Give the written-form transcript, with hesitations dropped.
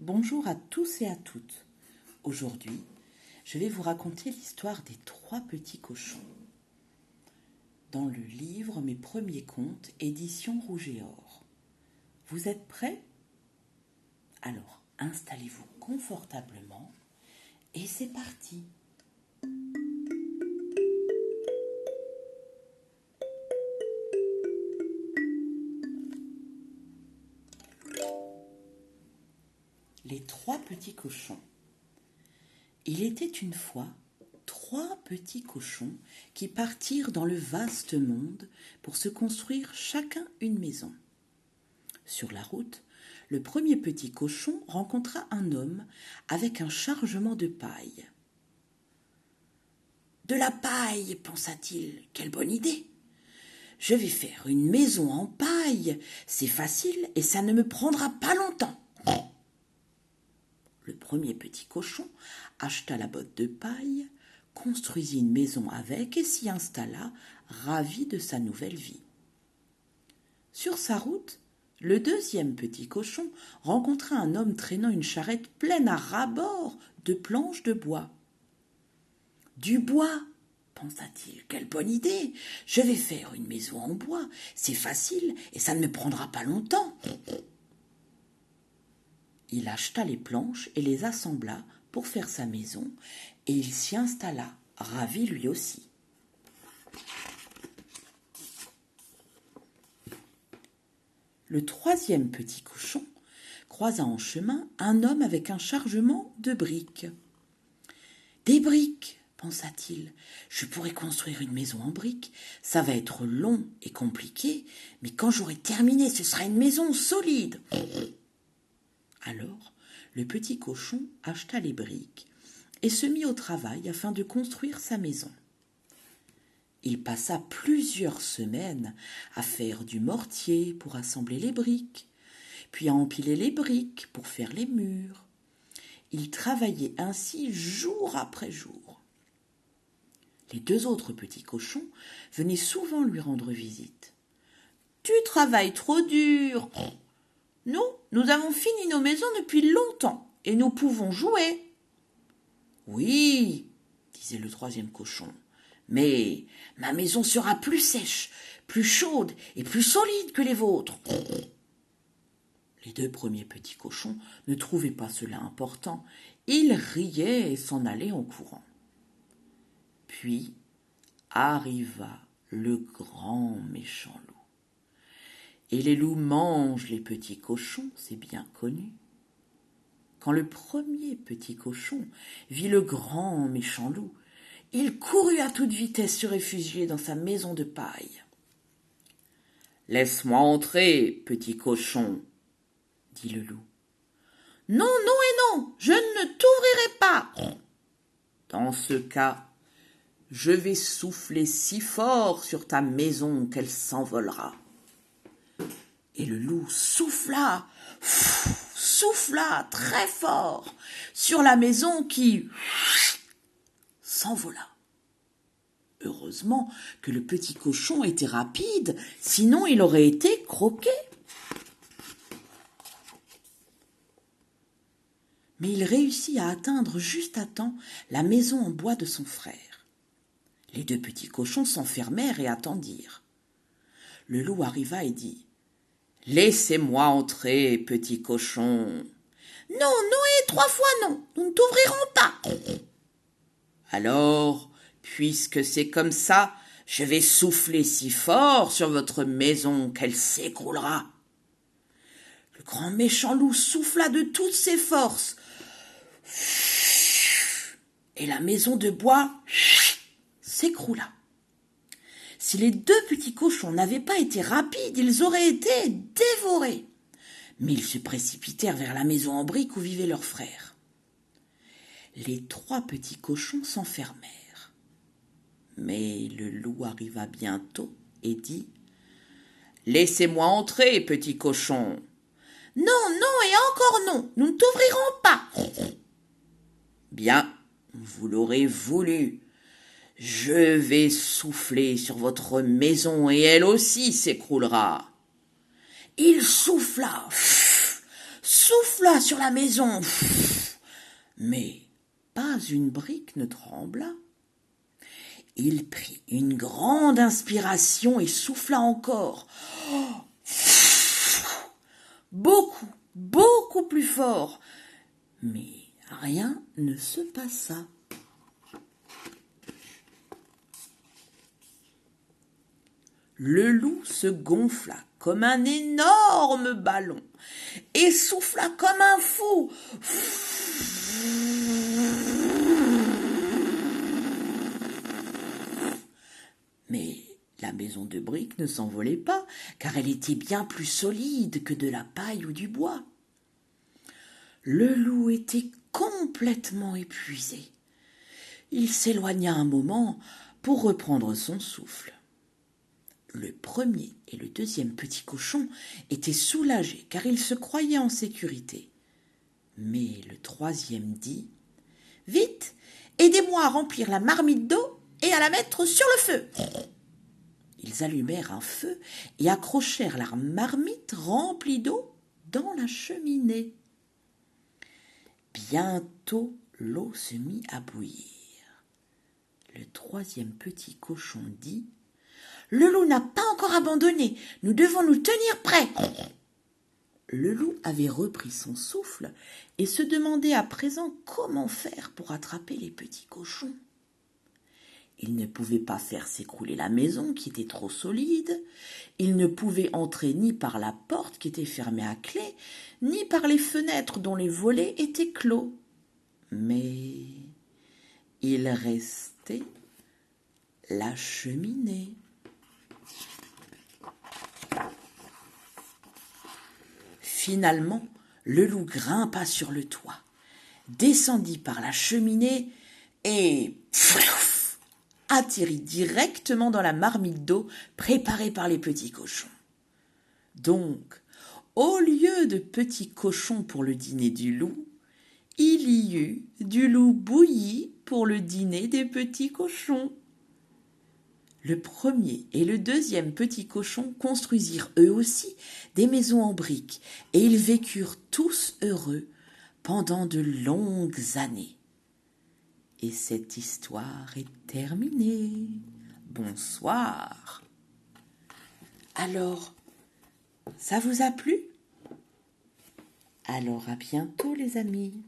Bonjour à tous et à toutes. Aujourd'hui, je vais vous raconter l'histoire des 3 petits cochons. Dans le livre Mes premiers contes, édition Rouge et Or. Vous êtes prêts? Alors, installez-vous confortablement et c'est parti. Les 3 petits cochons. Il était une fois 3 petits cochons qui partirent dans le vaste monde pour se construire chacun une maison. Sur la route, le premier petit cochon rencontra un homme avec un chargement de paille. « De la paille, pensa-t-il, quelle bonne idée! Je vais faire une maison en paille, c'est facile et ça ne me prendra pas longtemps. » Le premier petit cochon acheta la botte de paille, construisit une maison avec et s'y installa, ravi de sa nouvelle vie. Sur sa route, le deuxième petit cochon rencontra un homme traînant une charrette pleine à ras-bord de planches de bois. « Du bois, pensa-t-il, quelle bonne idée! Je vais faire une maison en bois, c'est facile et ça ne me prendra pas longtemps. » Il acheta les planches et les assembla pour faire sa maison, et il s'y installa, ravi lui aussi. Le troisième petit cochon croisa en chemin un homme avec un chargement de briques. « Des briques, pensa-t-il, je pourrais construire une maison en briques, ça va être long et compliqué, mais quand j'aurai terminé, ce sera une maison solide. » Alors, le petit cochon acheta les briques et se mit au travail afin de construire sa maison. Il passa plusieurs semaines à faire du mortier pour assembler les briques, puis à empiler les briques pour faire les murs. Il travaillait ainsi jour après jour. Les 2 autres petits cochons venaient souvent lui rendre visite. « Tu travailles trop dur !»« Nous avons fini nos maisons depuis longtemps et nous pouvons jouer. » »« Oui, disait le troisième cochon, mais ma maison sera plus sèche, plus chaude et plus solide que les vôtres. » Les 2 premiers petits cochons ne trouvaient pas cela important. Ils riaient et s'en allaient en courant. Puis arriva le grand méchant loup. Et les loups mangent les petits cochons, c'est bien connu. Quand le premier petit cochon vit le grand méchant loup, il courut à toute vitesse se réfugier dans sa maison de paille. « Laisse-moi entrer, petit cochon, » dit le loup. « Non, non et non, je ne t'ouvrirai pas. »« Dans ce cas, je vais souffler si fort sur ta maison qu'elle s'envolera. » Et le loup souffla très fort sur la maison qui s'envola. Heureusement que le petit cochon était rapide, sinon il aurait été croqué. Mais il réussit à atteindre juste à temps la maison en bois de son frère. Les 2 petits cochons s'enfermèrent et attendirent. Le loup arriva et dit: « Laissez-moi entrer, petit cochon. »« Non, non et 3 fois non, nous ne t'ouvrirons pas. »« Alors, puisque c'est comme ça, je vais souffler si fort sur votre maison qu'elle s'écroulera. » Le grand méchant loup souffla de toutes ses forces, et la maison de bois s'écroula. Si les 2 petits cochons n'avaient pas été rapides, ils auraient été dévorés. Mais ils se précipitèrent vers la maison en briques où vivait leur frère. Les 3 petits cochons s'enfermèrent. Mais le loup arriva bientôt et dit: « Laissez-moi entrer, petit cochon. »« Non, non et encore non, nous ne t'ouvrirons pas. »« Bien, vous l'aurez voulu. Je vais souffler sur votre maison et elle aussi s'écroulera. » Il souffla, souffla sur la maison. Mais pas une brique ne trembla. Il prit une grande inspiration et souffla encore. Beaucoup, beaucoup plus fort. Mais rien ne se passa. Le loup se gonfla comme un énorme ballon et souffla comme un fou. Mais la maison de briques ne s'envolait pas, car elle était bien plus solide que de la paille ou du bois. Le loup était complètement épuisé. Il s'éloigna un moment pour reprendre son souffle. Le premier et le deuxième petit cochon étaient soulagés car ils se croyaient en sécurité. Mais le troisième dit « Vite, aidez-moi à remplir la marmite d'eau et à la mettre sur le feu !» Ils allumèrent un feu et accrochèrent la marmite remplie d'eau dans la cheminée. Bientôt, l'eau se mit à bouillir. Le troisième petit cochon dit « Le loup n'a pas encore abandonné, nous devons nous tenir prêts !» Le loup avait repris son souffle et se demandait à présent comment faire pour attraper les petits cochons. Il ne pouvait pas faire s'écrouler la maison qui était trop solide, il ne pouvait entrer ni par la porte qui était fermée à clé, ni par les fenêtres dont les volets étaient clos. Mais il restait la cheminée. Finalement, le loup grimpa sur le toit, descendit par la cheminée et atterrit directement dans la marmite d'eau préparée par les petits cochons. Donc, au lieu de petits cochons pour le dîner du loup, il y eut du loup bouilli pour le dîner des petits cochons. Le premier et le deuxième petit cochon construisirent eux aussi des maisons en briques et ils vécurent tous heureux pendant de longues années. Et cette histoire est terminée. Bonsoir. Alors, ça vous a plu? Alors à bientôt les amis.